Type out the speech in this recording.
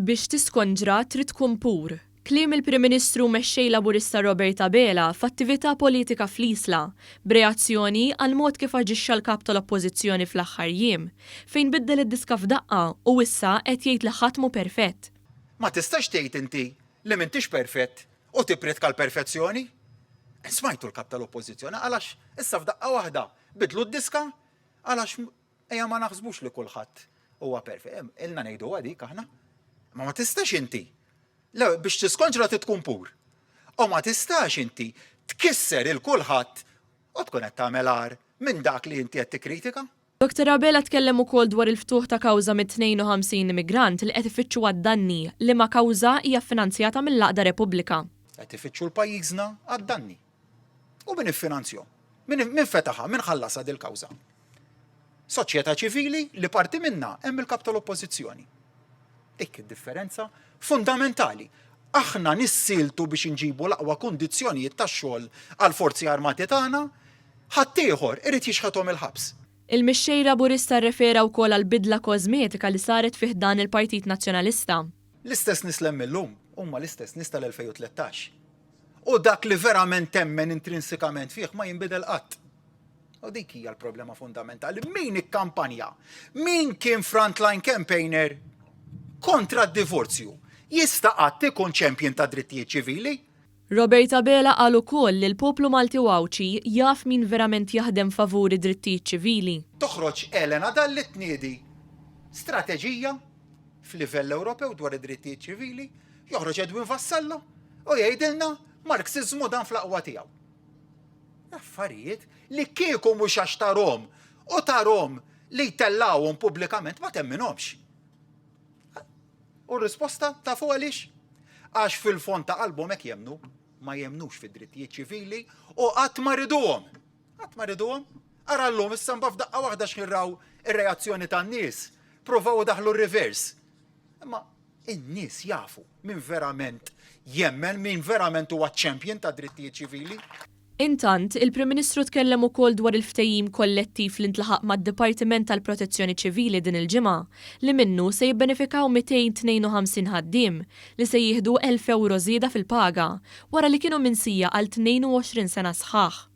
Biex tiskonġra trid tkun pur. Kliem il-Prim Ministru Mexxej Laburista Robert Abela f'attività politika fl-Isla, b'reazzjoni għal mod kif aġixxa l-Kap tal-Oppożizzjoni fl-aħħar jiem, fejn biddel id-diska f'daqqa u issa qed jgħid li ħadd mhu perfett. Ma tistax tgħid inti li m'intix perfett u tippriedka L-Perfezzjoni? Smajtu l-Kap tal-Oppożizzjoni għalax issa f'daqqa waħda bidlu d-diska għalax ejja ma naħsbux li kulħadd huwa perfett. Ilna ngħidu dik aħna. Ma tistax inti. Biex tiskonġra tkun pur. U ma tistax inti tkisser il-kulħadd u tkun qed tagħmel għar minn dak li inti qed tikkritika. Dr. Abela tkellem ukoll dwar il-ftuħ ta' kawża mit-52 immigrant li qed ifittxu għad-danni li ma kawża hija ffinanzjata mill-Aqda Repubblika. Qed ifittxu l-pajjiżna għad-danni. U min iffinanzjahom? Min fetaħha, min ħallasha dil kawża? Soċjetà ċivili li parti minnha hemm il-Kap tal-Oppożizzjoni. Dik id-differenza fundamentali. Aħna nissiltu biex inġibu l-aqwa kundizzjonijiet tax-xogħol għall-forzi armati tagħna, ħadd ieħor irid jixħathom il-ħabs. Il-Mexxej Laburista rrefera wkoll għal bidla kosmetika li saret fih dan il-Partit Nazzjonalista. L-istess nies illum huma l-istess nies tal-2013. U dak li verament temmen intrinsikament fih ma jinbidel qatt. U dik hija l-problema fundamentali. Min ikkampanja? Min kien frontline campaigner kontra d-divorzju? Jista' qatt ikun champion ta' drittijiet ċivili? Robert Abela qal ukoll li l-poplu Malti Wawċi jaf min verament jaħdem favuri drittijiet ċivili. Toħroġ Elena dalli tniedi strateġija f'livell Ewropew dwar id-drittijiet ċivili, joħroġ Edwin Vassallo u jgħidilna Marxiżmu dan fl-aqwa tiegħu. Affarijiet li kieku mhux għax tarhom u tarhom li jtellawhom pubblikament ma temminhomx. U r-risposta tafu għaliex? Għax fil-fond ta' qalbhom hekk jemmnu, ma jemmnux fid-drittijiet ċivili u qatt ma riduhom. Qatt ma riduhom. Ara llum issa mbagħad f'daqqa waħda x'nirraw ir-reazzjoni tan-nies. Provaw daħlu r-reverse. Imma in-nies jafu min verament jemmen, min verament huwa champion ta' drittijiet ċivili. Intant, il-Prim Ministru tkellem ukoll dwar il-ftehim kollettiv li ntlaħaq mad-Dipartiment tal-Protezzjoni Ċivili din il-ġimgħa li minnu se jibbenefikaw 252 ħaddiem li se jieħdu 1,000 euro żieda fil-paga wara li kienu minsija għal 22 sena sħaħ.